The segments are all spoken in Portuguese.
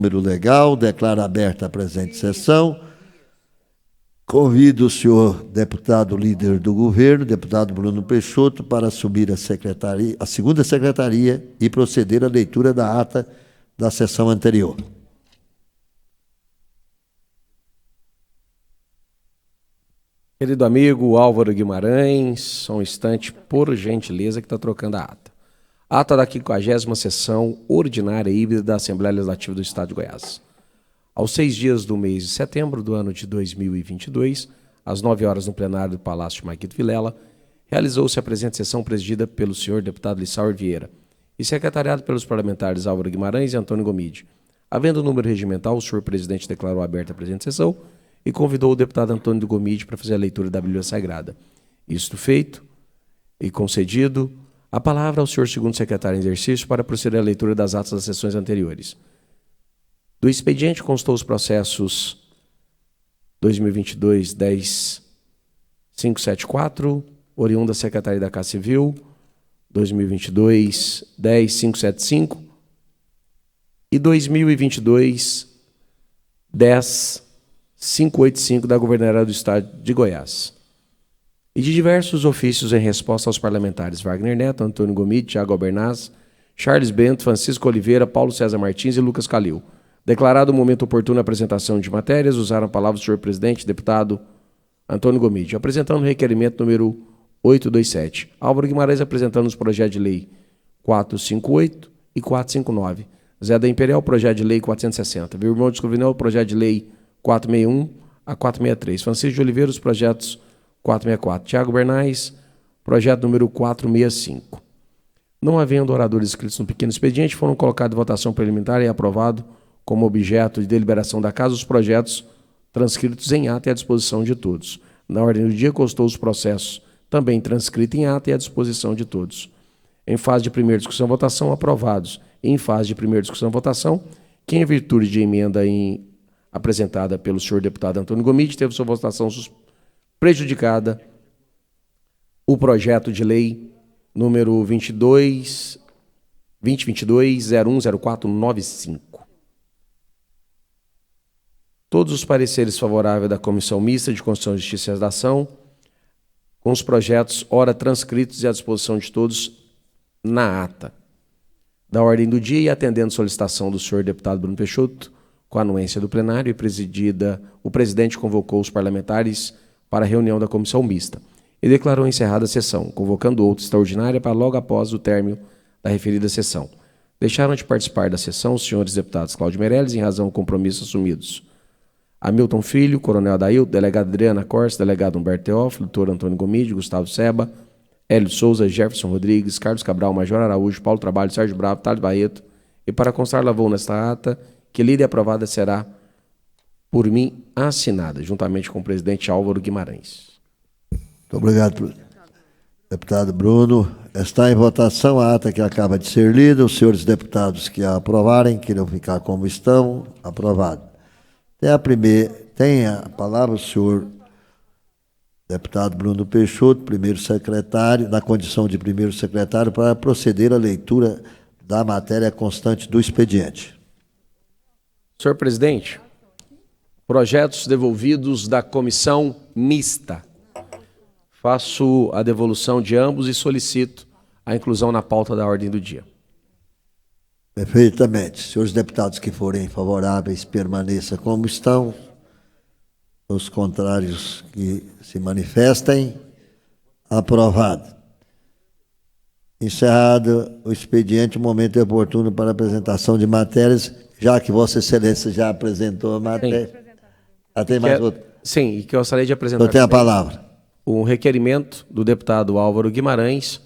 Número legal, declaro aberta a presente sessão. Convido o senhor deputado líder do governo, deputado Bruno Peixoto, para assumir a segunda secretaria e proceder à leitura da ata da sessão anterior. Querido amigo Álvaro Guimarães, só um instante, por gentileza, que está trocando a ata. Ata da 50ª sessão ordinária híbrida da Assembleia Legislativa do Estado de Goiás. Aos 6 dias do mês de setembro do ano de 2022, às 9 horas no plenário do Palácio Marquito Vilela, realizou-se a presente sessão presidida pelo senhor deputado Lissauer Vieira e secretariado pelos parlamentares Álvaro Guimarães e Antônio Gomide. Havendo o número regimental, o senhor presidente declarou aberta a presente sessão e convidou o deputado Antônio Gomide para fazer a leitura da Bíblia Sagrada. Isto feito e concedido, a palavra ao senhor segundo secretário em exercício para proceder à leitura das atas das sessões anteriores. Do expediente constou os processos 2022-10574, oriundo da Secretaria da Casa Civil, 2022-10575 e 2022-10585 da Governadoria do Estado de Goiás. E de diversos ofícios em resposta aos parlamentares Wagner Neto, Antônio Gomide, Tiago Albernaz, Charles Bento, Francisco Oliveira, Paulo César Martins e Lucas Calil. Declarado o momento oportuno a apresentação de matérias, usaram a palavra o senhor presidente, deputado Antônio Gomide, apresentando o requerimento número 827. Álvaro Guimarães apresentando os projetos de lei 458 e 459. Zé da Imperial, projeto de lei 460. Vilmão de Escovinel, projeto de lei 461 a 463. Francisco de Oliveira, os projetos 464. Tiago Bernais, projeto número 465. Não havendo oradores inscritos no pequeno expediente, foram colocados em votação preliminar e aprovado como objeto de deliberação da Casa os projetos transcritos em ata e à disposição de todos. Na ordem do dia constou os processos também transcritos em ata e à disposição de todos. Em fase de primeira discussão e votação, aprovados. Em fase de primeira discussão e votação, quem, em virtude de emenda apresentada pelo senhor deputado Antônio Gomide, teve sua votação prejudicada o projeto de lei número 2022-010495. Todos os pareceres favoráveis da Comissão Mista de Constituição, Justiça e Redação, com os projetos ora transcritos e à disposição de todos na ata. Da ordem do dia e atendendo solicitação do senhor deputado Bruno Peixoto, com a anuência do plenário e presidida, o presidente convocou os parlamentares para a reunião da Comissão Mista e declarou encerrada a sessão, convocando outra extraordinária para logo após o término da referida sessão. Deixaram de participar da sessão os senhores deputados Cláudio Meirelles, em razão do compromisso assumidos: Hamilton Filho, Coronel Adailton, Delegado Adriana Corsa, Delegado Humberto Teófilo, Doutor Antônio Gomide, Gustavo Seba, Hélio Souza, Jefferson Rodrigues, Carlos Cabral, Major Araújo, Paulo Trabalho, Sérgio Bravo, Thales Barreto, e para constar lavou nesta ata, que lida e aprovada será por mim assinada, juntamente com o presidente Álvaro Guimarães. Muito obrigado, deputado Bruno. Está em votação a ata que acaba de ser lida. Os senhores deputados que a aprovarem, queiram ficar como estão, aprovado. Tem a palavra o senhor deputado Bruno Peixoto, primeiro secretário, na condição de primeiro secretário, para proceder à leitura da matéria constante do expediente. Senhor presidente, projetos devolvidos da Comissão Mista. Faço a devolução de ambos e solicito a inclusão na pauta da ordem do dia. Perfeitamente. Senhores deputados que forem favoráveis, permaneçam como estão. Os contrários que se manifestem. Aprovado. Encerrado o expediente, o momento é oportuno para apresentação de matérias, já que Vossa Excelência já apresentou a matéria. Tem mais outra? Sim, e que eu gostaria de apresentar. Eu tenho a palavra. Um requerimento do deputado Álvaro Guimarães,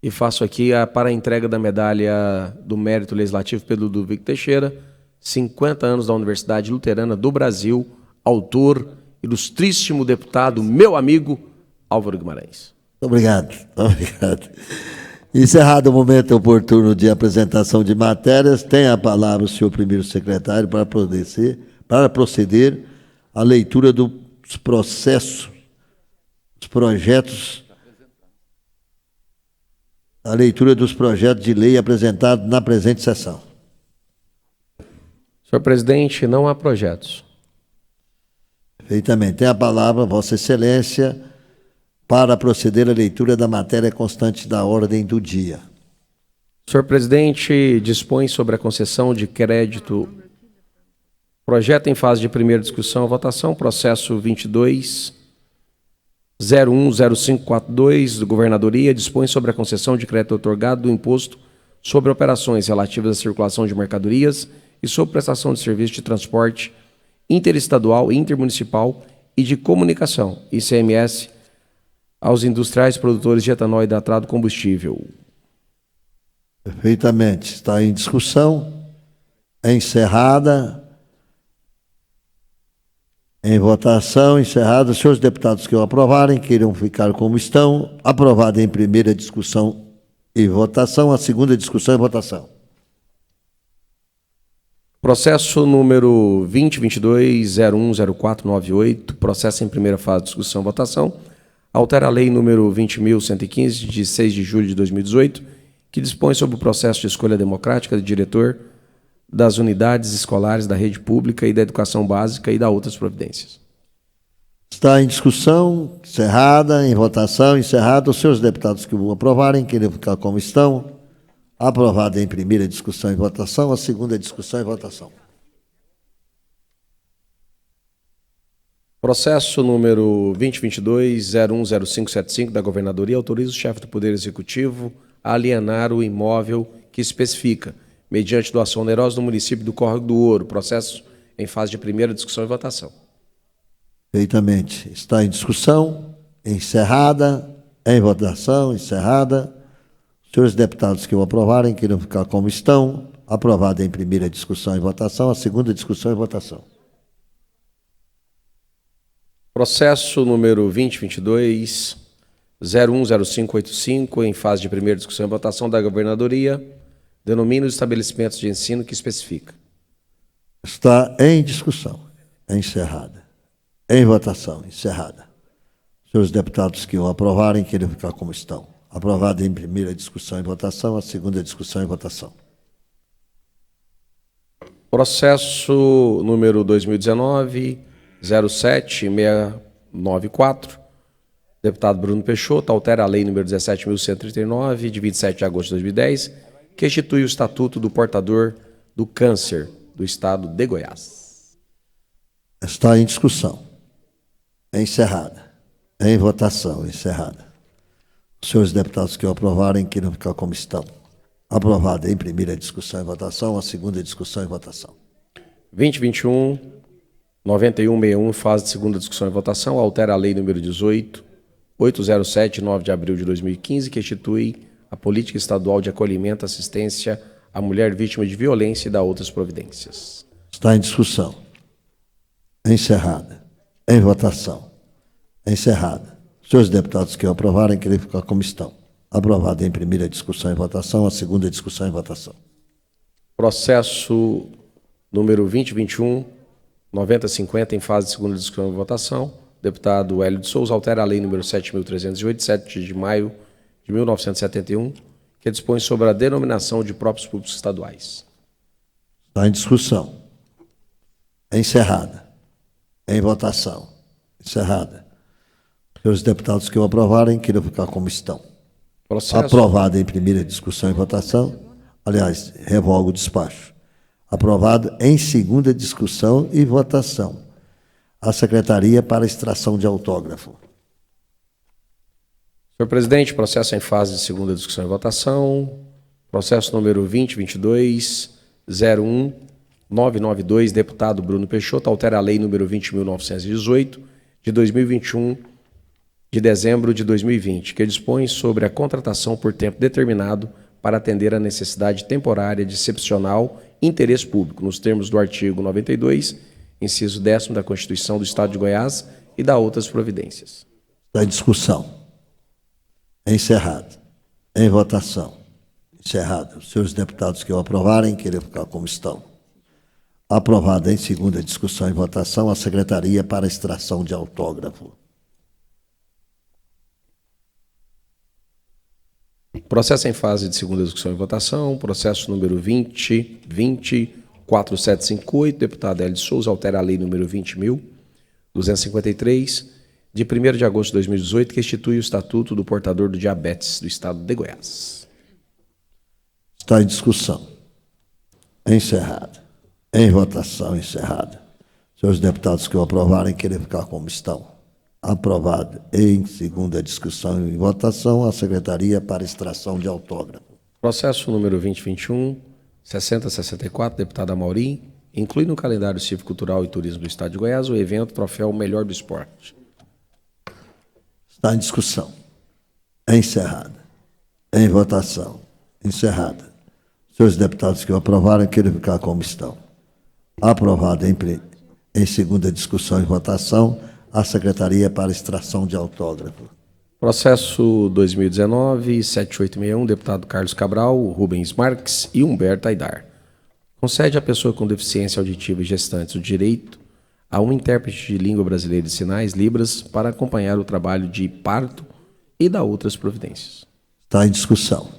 e faço aqui para a entrega da medalha do Mérito Legislativo pelo Ludwig Teixeira, 50 anos da Universidade Luterana do Brasil, autor, ilustríssimo deputado, meu amigo, Álvaro Guimarães. Obrigado. Encerrado o momento oportuno de apresentação de matérias, tem a palavra o senhor primeiro secretário para proceder à leitura dos processos, dos projetos, a leitura dos projetos de lei apresentados na presente sessão. Senhor presidente, não há projetos. Perfeitamente. Tem a palavra, Vossa Excelência, para proceder à leitura da matéria constante da ordem do dia. Senhor presidente, dispõe sobre a concessão de crédito. Projeto em fase de primeira discussão e votação, processo 22-010542 do Governadoria, dispõe sobre a concessão de crédito otorgado do imposto sobre operações relativas à circulação de mercadorias e sobre prestação de serviço de transporte interestadual, intermunicipal e de comunicação, ICMS, aos industriais produtores de etanol e hidratado combustível. Perfeitamente. Está em discussão. Encerrada. Em votação, encerrada. Senhores deputados que o aprovarem, queiram ficar como estão. Aprovada em primeira discussão e votação. A segunda discussão e votação. Processo número 2022-010498, processo em primeira fase de discussão e votação, altera a lei número 20.115, de 6 de julho de 2018, que dispõe sobre o processo de escolha democrática de diretor das unidades escolares da rede pública e da educação básica e da outras providências. Está em discussão, encerrada, em votação, encerrada. Os senhores deputados que o aprovarem, queiram ficar como estão. Aprovada em primeira discussão e votação, a segunda discussão e votação. Processo número 2022-010575 da Governadoria autoriza o chefe do Poder Executivo a alienar o imóvel que especifica, mediante doação onerosa do município do Córrego do Ouro. Processo em fase de primeira discussão e votação. Perfeitamente. Está em discussão, encerrada, em votação, encerrada. Os senhores deputados que o aprovarem, queiram ficar como estão. Aprovada em primeira discussão e votação, a segunda discussão e votação. Processo número 2022-010585, em fase de primeira discussão e votação da Governadoria, denomina os estabelecimentos de ensino que especifica. Está em discussão, encerrada. Em votação, encerrada. Os senhores deputados que o aprovarem, queiram ficar como estão. Aprovada em primeira discussão e votação, a segunda discussão e votação. Processo número 2019-07694, deputado Bruno Peixoto, altera a lei número 17.139, de 27 de agosto de 2010, que institui o Estatuto do Portador do Câncer do Estado de Goiás. Está em discussão. Encerrada. Em votação, encerrada. Os senhores deputados que o aprovarem, queiram ficar como estão. Aprovada em primeira discussão e votação, a segunda discussão e votação. 2021-9161, fase de segunda discussão e votação, altera a lei número 18.807, 9 de abril de 2015, que institui a Política Estadual de Acolhimento e Assistência à Mulher Vítima de Violência e da outras providências. Está em discussão. Encerrada. Em votação. Encerrada. Os senhores deputados que o aprovarem, querem ficar como estão. Aprovada em primeira discussão e votação, a segunda discussão e votação. Processo número 2021-9050, em fase de segunda discussão e votação. Deputado Hélio de Souza altera a lei número 7.308, 7 de maio de 1971, que dispõe sobre a denominação de próprios públicos estaduais. Está em discussão. Encerrada. Em votação. Encerrada. Os deputados que o aprovarem, queiram ficar como estão. Processo. Aprovado em primeira discussão e votação. Aliás, revogo o despacho. Aprovado em segunda discussão e votação. A Secretaria para extração de autógrafo. Senhor presidente, processo em fase de segunda discussão e votação. Processo número 2022-01992, deputado Bruno Peixoto, altera a lei número 20.918, de 2021, de dezembro de 2020, que dispõe sobre a contratação por tempo determinado para atender a necessidade temporária de excepcional interesse público, nos termos do artigo 92, inciso 10º da Constituição do Estado de Goiás e da outras providências. Da discussão. Encerrado. Em votação. Encerrado. Os senhores deputados que o aprovarem, queiram ficar como estão. Aprovada em segunda discussão e votação, a Secretaria para extração de autógrafo. Processo em fase de segunda discussão e votação, processo número 2020 4758, deputado Hélio de Souza, altera a lei número 20.253, de 1º de agosto de 2018, que institui o Estatuto do Portador do Diabetes do Estado de Goiás. Está em discussão. Encerrada. Em votação, encerrada. Senhores deputados que o aprovarem, querem ficar como estão. Aprovado. Em segunda discussão e votação, a Secretaria para extração de autógrafo. Processo número 2021-6064, deputada Amaurim, inclui no calendário cívico-cultural e turismo do Estado de Goiás o evento Troféu Melhor do Esporte. Está em discussão. Encerrada. Em votação. Encerrada. Senhores deputados que o aprovarem, querem ficar como estão. Aprovado em segunda discussão e votação, a Secretaria para extração de autógrafo. Processo 2019-7861, deputado Carlos Cabral, Rubens Marques e Humberto Aidar. Concede à pessoa com deficiência auditiva e gestantes o direito a um intérprete de língua brasileira de sinais, Libras, para acompanhar o trabalho de parto e dar outras providências. Está em discussão.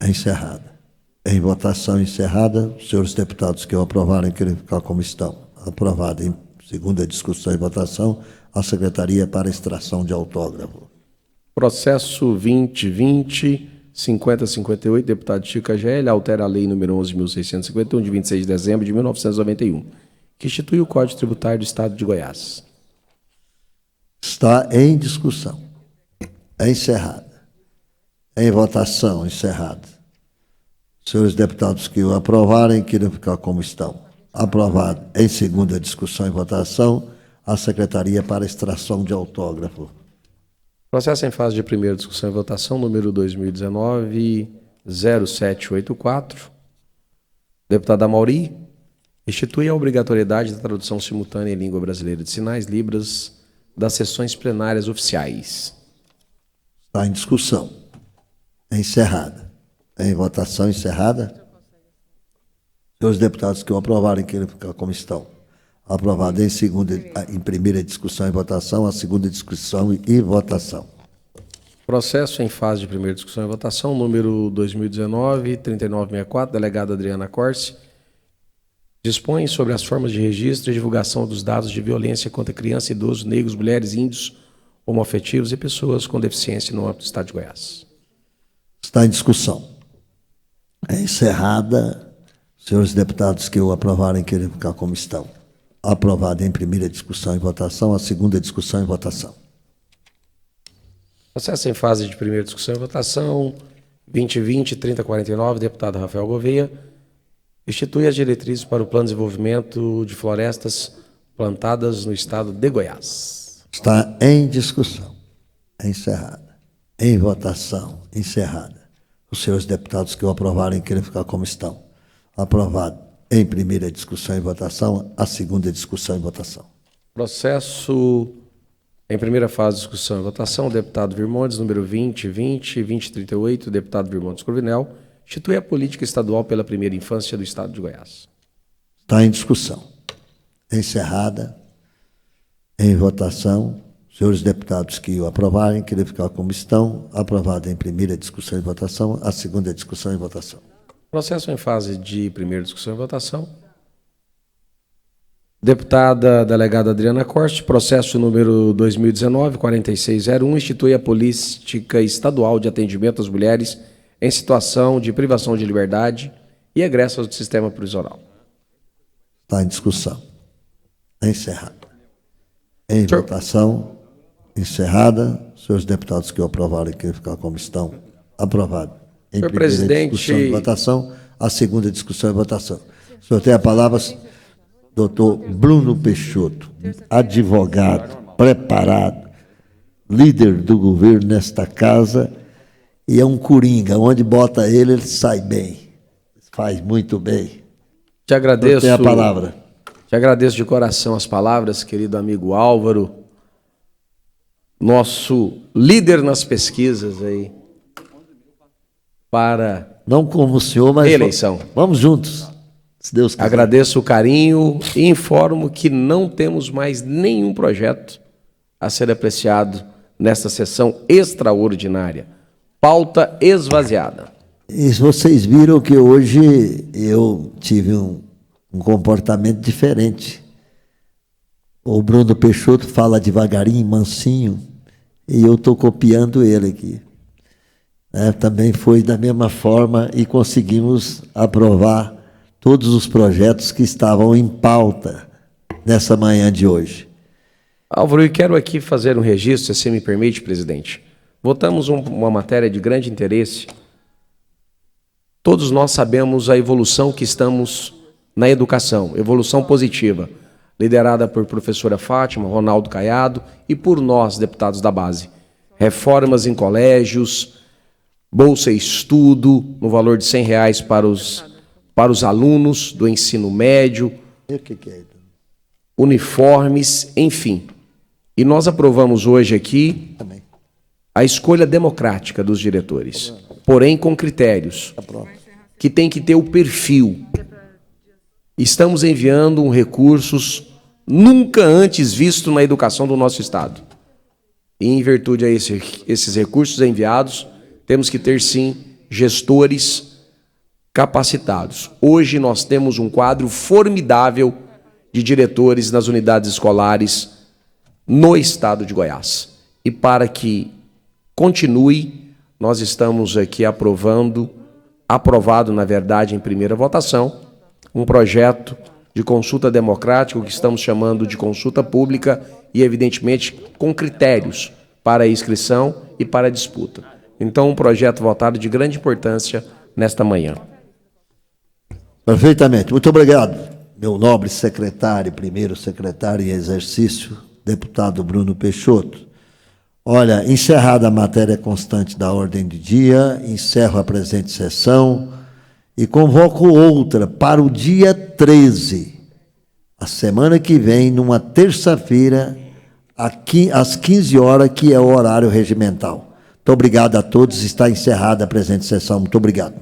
Encerrada. Em votação encerrada, os senhores deputados que o aprovarem querem ficar como estão. Aprovado em segunda discussão e votação, a Secretaria para extração de autógrafo. Processo 2020-5058, deputado Chico AGL, altera a lei número 11.651, de 26 de dezembro de 1991, que institui o Código Tributário do Estado de Goiás. Está em discussão. Encerrada. Em votação, encerrada. Senhores deputados que o aprovarem, queiram ficar como estão. Aprovado em segunda discussão e votação, a Secretaria para extração de autógrafo. Processo em fase de primeira discussão e votação, número 2019-0784. Deputada Amaurim, institui a obrigatoriedade da tradução simultânea em língua brasileira de sinais, Libras, das sessões plenárias oficiais. Está em discussão. Encerrada. Em votação encerrada. Senhores deputados que o aprovarem, queiram ficar como estão. Aprovado em primeira discussão e votação, a segunda discussão e votação. Processo em fase de primeira discussão e votação, número 2019-3964, delegada Adriana Corse, dispõe sobre as formas de registro e divulgação dos dados de violência contra criança, idosos, negros, mulheres, índios, homoafetivos e pessoas com deficiência no âmbito do Estado de Goiás. Está em discussão. É encerrada. Senhores deputados que o aprovarem, querem ficar como estão. Aprovado em primeira discussão e votação, a segunda discussão e votação. Processo em fase de primeira discussão e votação, 2020-3049, deputado Rafael Gouveia, institui as diretrizes para o Plano de Desenvolvimento de Florestas plantadas no Estado de Goiás. Está em discussão. Encerrada. Em votação. Encerrada. Os senhores deputados que o aprovarem, querem ficar como estão. Aprovado em primeira discussão e votação, a segunda discussão e votação. Processo em primeira fase de discussão e votação, deputado Virmontes, número 2020-2038, deputado Virmontes Corvinel, institui a política estadual pela primeira infância do Estado de Goiás. Está em discussão. Encerrada. Em votação, senhores deputados que o aprovarem, querem ficar como estão. Aprovado em primeira discussão e votação, a segunda discussão e votação. Processo em fase de primeira discussão e votação. Deputada delegada Adriana Corte, processo número 2019-4601, institui a política estadual de atendimento às mulheres em situação de privação de liberdade e egressas do sistema prisional. Está em discussão. Encerrado. Em votação. Encerrada. Senhores deputados que o aprovarem, querem ficar como estão. Aprovado. Em Senhor primeira presidente, discussão e votação, a segunda discussão e votação. O senhor tem a palavra, doutor Bruno Peixoto, advogado, preparado, líder do governo nesta casa, e é um coringa. Onde bota ele, ele sai bem. Faz muito bem. Te agradeço. Tem a palavra. Te agradeço de coração as palavras, querido amigo Álvaro, nosso líder nas pesquisas aí, para não como o senhor, mas eleição. Vamos juntos, se Deus quiser. Agradeço o carinho e informo que não temos mais nenhum projeto a ser apreciado nesta sessão extraordinária. Pauta esvaziada. E vocês viram que hoje eu tive um comportamento diferente. O Bruno Peixoto fala devagarinho, mansinho, e eu estou copiando ele aqui. Também foi da mesma forma e conseguimos aprovar todos os projetos que estavam em pauta nessa manhã de hoje. Álvaro, eu quero aqui fazer um registro, se você me permite, presidente. Votamos uma matéria de grande interesse. Todos nós sabemos a evolução que estamos na educação, evolução positiva, liderada por professora Fátima, Ronaldo Caiado e por nós, deputados da base. Reformas em colégios, bolsa estudo no valor de R$100 para os alunos do ensino médio, uniformes, enfim. E nós aprovamos hoje aqui a escolha democrática dos diretores, porém com critérios, que tem que ter o perfil. Estamos enviando recursos nunca antes vistos na educação do nosso Estado. E em virtude a esses recursos enviados, temos que ter, sim, gestores capacitados. Hoje nós temos um quadro formidável de diretores nas unidades escolares no Estado de Goiás. E para que continue, nós estamos aqui aprovado, na verdade, em primeira votação, um projeto de consulta democrática, que estamos chamando de consulta pública e, evidentemente, com critérios para a inscrição e para a disputa. Então, um projeto votado de grande importância nesta manhã. Perfeitamente. Muito obrigado, meu nobre secretário, primeiro secretário em exercício, deputado Bruno Peixoto. Olha, encerrada a matéria constante da ordem do dia, encerro a presente sessão e convoco outra para o dia 13, a semana que vem, numa terça-feira, às 15 horas, que é o horário regimental. Muito obrigado a todos. Está encerrada a presente sessão. Muito obrigado.